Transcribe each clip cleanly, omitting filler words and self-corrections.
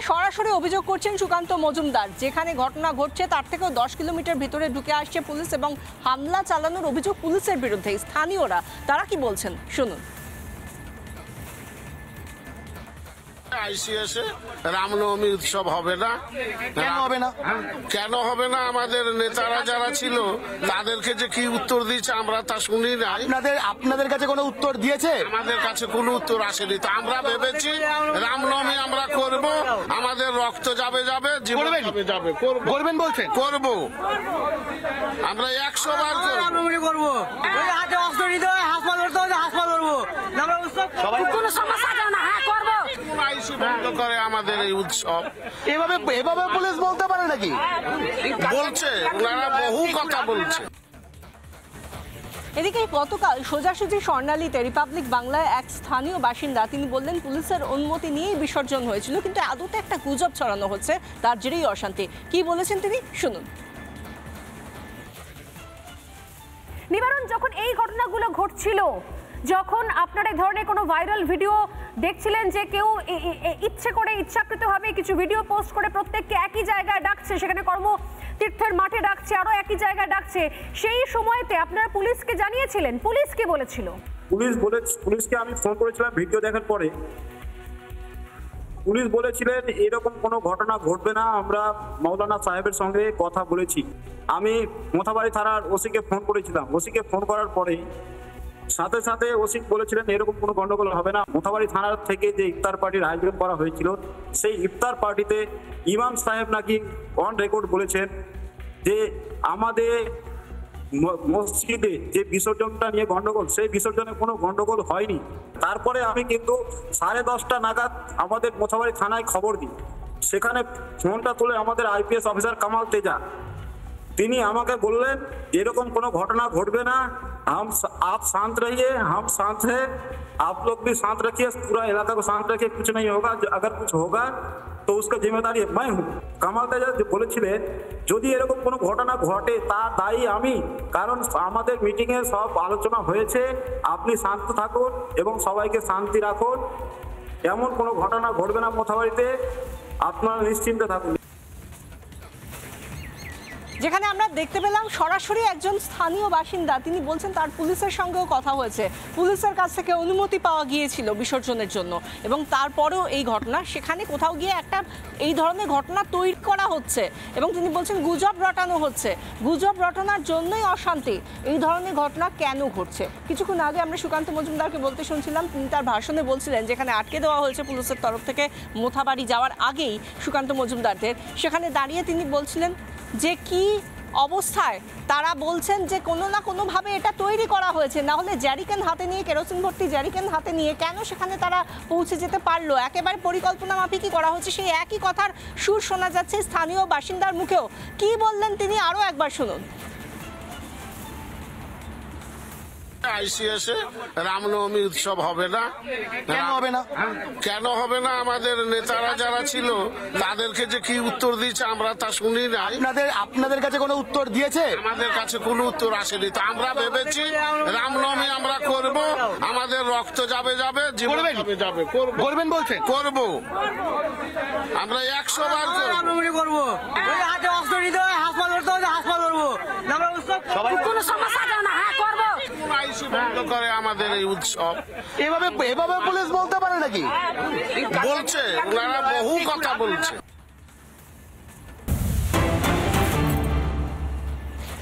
সরাসরি অভিযোগ করছেন সুকান্ত মজুমদার, যেখানে ঘটনা ঘটছে তার থেকেও 10 কিলোমিটার ভিতরে ঢুকে আসছে পুলিশ এবং হামলা চালানোর অভিযোগ পুলিশের বিরুদ্ধে। স্থানীয়রা তারা কি বলছেন শুনুন। আইসিএসে রামনবমী উৎসব হবে না। কেন হবে না? আমাদের নেতারা যারা ছিল তাদেরকে যে কি উত্তর দিয়েছে আমরা তা শুনি না। আপনাদের কাছে কোনো উত্তর দিয়েছে? আমাদের কাছে কোনো উত্তর আসেনি। তো আমরা ভেবেছি রামনবমী আমরা করব, আমাদের রক্ত যাবে জীবন যাবে। করবেন বলছেন? করব, আমরা 100 বার রামনবমী করব। ওই হাতে অস্ত্র নিতে হয়, হাসপাতাল করতে হয়, হাসপাতাল করবো। আমরা উৎসব কোনো সমস্যা না, হ্যাঁ করব। আইসি বন্ধ করে আমাদের এই উৎসব। এভাবে পুলিশ বলতে পারে নাকি? বলছে, ওনারা বহু কথা বলছে। এদিকে গতকাল সোজাসুজি স্বর্ণালীতে রিপাবলিক বাংলায় এক স্থানীয় বাসিন্দা তিনি বললেন পুলিশের অনুমতি নিয়েই বিসর্জন হয়েছিল, কিন্তু আদতে একটা গুজব ছড়ানো হচ্ছে, তার জেরেই অশান্তি। কি বলেছেন তিনি শুনুন। নিবারণ, যখন এই ঘটনাগুলো ঘটছিল, যখন আপনারা এই ধরনের কোনো ভাইরাল ভিডিও দেখছিলেন যে কেউ ইচ্ছাকৃতভাবে কিছু ভিডিও পোস্ট করে প্রত্যেককে একই জায়গায় ডাকছে, সেখানে কর্মতীর্থের মাঠে ডাকছে, আরো একই জায়গায় ডাকছে, সেই সময়তে আপনারা পুলিশকে জানিয়েছিলেন? পুলিশ কি বলেছিল? পুলিশকে আমি ফোন করেছিলাম ভিডিও দেখার পরে। পুলিশ বলেছিলেন এরকম কোনো ঘটনা ঘটবে না, আমরা মৌলানা সাহেবের সঙ্গে কথা বলেছি। আমি মোথাবাড়ি থানার ওসিকে ফোন করেছিলাম। ওসিকে ফোন করার পরে সাথে সাথে ওসি বলেছিলেন এরকম কোনো গন্ডগোল হবে না। মোথাবাড়ি থানার থেকে যে ইফতার পার্টির আয়োজন করা হয়েছিল, সেই ইফতার পার্টিতে ইমাম সাহেব নাকি অন রেকর্ড বলেছেন যে আমাদের মসজিদে যে বিসর্জনটা নিয়ে গন্ডগোল, সেই বিসর্জনে কোনো গন্ডগোল হয়নি। তারপরে আমি কিন্তু 10:30 নাগাদ আমাদের মোথাবাড়ি থানায় খবর দিই। সেখানে ফোনটা তুলে আমাদের আইপিএস অফিসার কামাল তেজা তিনি আমাকে বললেন এরকম কোনো ঘটনা ঘটবে না, आप शांत रहिए, हम शांत हैं, आप लोग भी शांत रखिए, पूरा इलाका को शांत रखिए, कुछ नहीं होगा, अगर कुछ होगा तो उसका जिम्मेदारी मैं हूँ। কামাল তেজা বলেছিলেন যদি এরকম কোনো ঘটনা ঘটে তার দায়ী আমি, কারণ আমাদের মিটিংয়ে সব আলোচনা হয়েছে, আপনি শান্ত থাকুন এবং সবাইকে শান্তি রাখুন, এমন কোনো ঘটনা ঘটবে না মোথাবাড়িতে, আপনারা নিশ্চিন্তে থাকুন। যেখানে আমরা দেখতে পেলাম সরাসরি একজন স্থানীয় বাসিন্দা তিনি বলছেন তার পুলিশের সঙ্গেও কথা হয়েছে, পুলিশের কাছ থেকে অনুমতি পাওয়া গিয়েছিল বিসর্জনের জন্য, এবং তারপরেও এই ঘটনা, সেখানে কোথাও গিয়ে একটা এই ধরনের ঘটনা তৈরি করা হচ্ছে এবং তিনি বলছেন গুজব রটানো হচ্ছে, গুজব রটানোর জন্যই অশান্তি। এই ধরনের ঘটনা কেন ঘটছে? কিছুক্ষণ আগে আমরা সুকান্ত মজুমদারকে বলতে শুনছিলাম, তিনি তার ভাষণে বলছিলেন যেখানে আটকে দেওয়া হয়েছে পুলিশের তরফ থেকে মোথাবাড়ি যাওয়ার আগেই সুকান্ত মজুমদারদের, সেখানে দাঁড়িয়ে তিনি বলছিলেন যে কি অবস্থায় তারা বলছেন যে কোনো না কোনোভাবে এটা তৈরি করা হয়েছে, না হলে জ্যারিকেন হাতে নিয়ে, কেরোসিন ভর্তি জ্যারিকেন হাতে নিয়ে কেন সেখানে তারা পৌঁছে যেতে পারলো? একেবারে পরিকল্পনা মাফিকই করা হচ্ছে, সেই একই কথার সুর শোনা যাচ্ছে স্থানীয় বাসিন্দার মুখেও। কি বললেন তিনি আরও একবার শুনুন। আইসিএসে রামনবমী উৎসব হবে না। কেন হবে না? আমাদের নেতারা যারা ছিল তাদেরকে যে কি উত্তর দিয়েছে আমরা তা শুনি না। আপনাদের কাছে কোনো উত্তর দিয়েছে? আমাদের কাছে কোনো উত্তর আসেনি। তো আমরা ভেবেছি রামনবমী আমরা করব, আমাদের রক্ত যাবে জীবন যাবে। করবেন বলছেন? করব, আমরা 100 বার রামনবমী করব। ওই হাতে অস্ত্র নিতে হয়, হাসপাতাল করতে হয়, হাসপাতাল করবো। আমরা উৎসব কোনো সমস্যা না, হ্যাঁ করব। আইসি বন্ধ করে আমাদের এই উৎসব। এভাবে পুলিশ বলতে পারে নাকি? বলছে, ওনারা বহু কথা বলছে।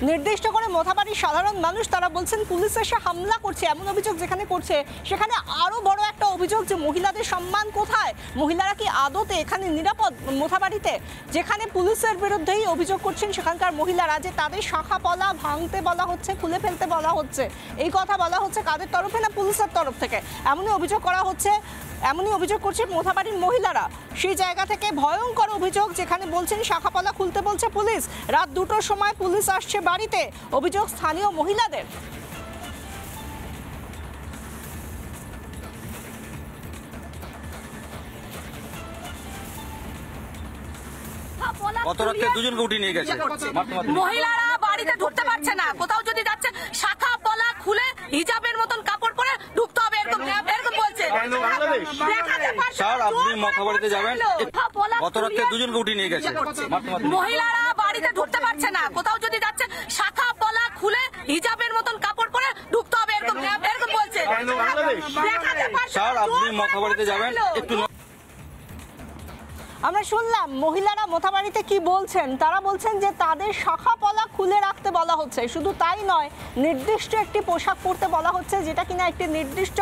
নির্দিষ্ট করে মোথাবাড়ির সাধারণ মানুষ তারা বলছেন পুলিশ এসে হামলা করছে, এমন অভিযোগ যেখানে করছে সেখানে আরো বড় একটা অভিযোগ যে মহিলাদের সম্মান কোথায়, মহিলারা কি আদতে এখানে নিরাপদ? মোথাবাড়িতে যেখানে পুলিশের বিরুদ্ধেই অভিযোগ করছেন সেখানকার মহিলারা যে তাদের শাখা পলা ভাঙতে বলা হচ্ছে, খুলে ফেলতে বলা হচ্ছে, এই কথা বলা হচ্ছে কাদের তরফে? না পুলিশের তরফ থেকে। এমনই অভিযোগ করা হচ্ছে, এমনই অভিযোগ করছে মোথাবাড়ির মহিলারা। সেই জায়গা থেকে ভয়ঙ্কর অভিযোগ, যেখানে বলছেন শাখাপলা খুলতে বলছে পুলিশ, রাত 2টোর সময় পুলিশ আসছে বাড়িতে, অভিযোগ স্থানীয় মহিলাদের। গত রাতে দুজনকে উঠিয়ে নিয়ে গেছে, মহিলারা বাড়িতে ঢুকতে পারছে না, কোথাও যদি যাচ্ছে শাখা পলা খুলে হিজাবের মতন কাপড় পরে ঢুকতে হবে, এরকম বলছে। বলছে স্যার আপনি মথাবাড়িতে যাবেন গত রাতে দুজনকে উঠিয়ে নিয়ে গেছে মহিলারা বাড়িতে ঢুকতে পারছে না, কোথাও যদি যাচ্ছে শাখা পলা খুলে হিজাবের মতন কাপড় পরে ঢুকতে হবে, এরকম এরকম বলছে। স্যার আপনি মথাবাড়িতে যাবেন একটু আমরা শুনলাম মহিলারা মোথাবাড়িতে কি বলছেন। তারা বলছেন যে তাদের শাখা পলা খুলে রাখতে বলা হচ্ছে। শুধু তাই নয়, নির্দিষ্ট একটি পোশাক পরতে বলা হচ্ছে যেটা কিনা একটি নির্দিষ্ট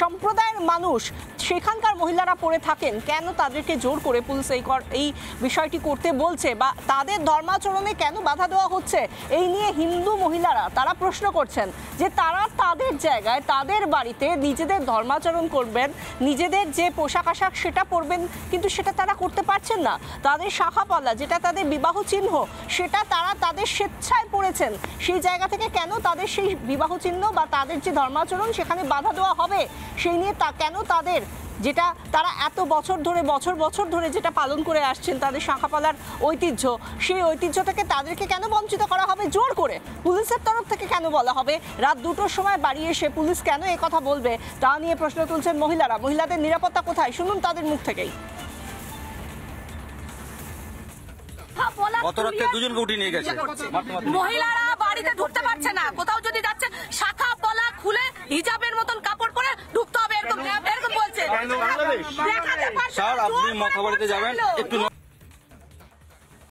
সম্প্রদায়ের মানুষ সেখানকার মহিলারা পরে থাকেন। কেন তাদেরকে জোর করে পুলিশ এই বিষয়টি করতে বলছে বা তাদের ধর্মাচরণে কেন বাধা দেওয়া হচ্ছে, এই নিয়ে হিন্দু মহিলারা তারা প্রশ্ন করছেন যে তারা তাদের জায়গায় তাদের বাড়িতে নিজেদের ধর্মাচরণ করবেন, নিজেদের যে পোশাক আশাক সেটা পরবেন, কিন্তু সেটা তারা করতে পারছেন না। তাদের শাখাপলা যেটা তাদের বিবাহ চিহ্ন সেটা তারা তাদের স্বেচ্ছায় পড়েছেন, সেই জায়গা থেকে কেন তাদের সেই বিবাহ চিহ্ন বা তাদের যে ধর্মাচরণ সেখানে বাধা দেওয়া হবে, সেই নিয়ে কেন তাদের যেটা তারা এত বছর ধরে যেটা পালন করে আসছেন তাদের শাখাপালার ঐতিহ্য, সেই ঐতিহ্য থেকে তাদেরকে কেন বঞ্চিত করা হবে জোর করে? পুলিশের তরফ থেকে কেন বলা হবে রাত 2টোর সময় বাড়ি এসে পুলিশ কেন এ কথা বলবে, তা নিয়ে প্রশ্ন তুলছেন মহিলারা। মহিলাদের নিরাপত্তা কোথায়, শুনুন তাদের মুখ থেকেই। গত রাতে দুজনকে উঠিয়ে নিয়ে গেছে মহিলারা বাড়িতে ঢুকতে পারছে না, কোথাও যদি যাচ্ছে শাখা পলা খুলে হিজাবের মতন কাপড় পরে ঢুকতে হবে, এরকম এরকম বলছে। স্যার আপনি মথাবাড়িতে যাবেন একটু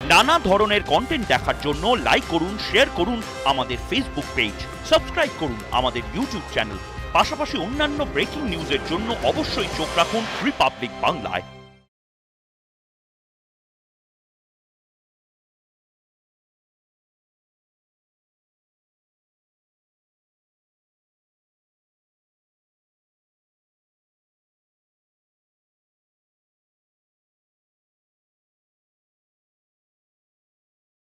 নানা ধরনের কন্টেন্ট দেখার জন্য লাইক করুন, শেয়ার করুন আমাদের ফেসবুক পেজ, সাবস্ক্রাইব করুন আমাদের ইউটিউব চ্যানেল। পাশাপাশি অন্যান্য ব্রেকিং নিউজের জন্য অবশ্যই চোখ রাখুন রিপাবলিক বাংলায়।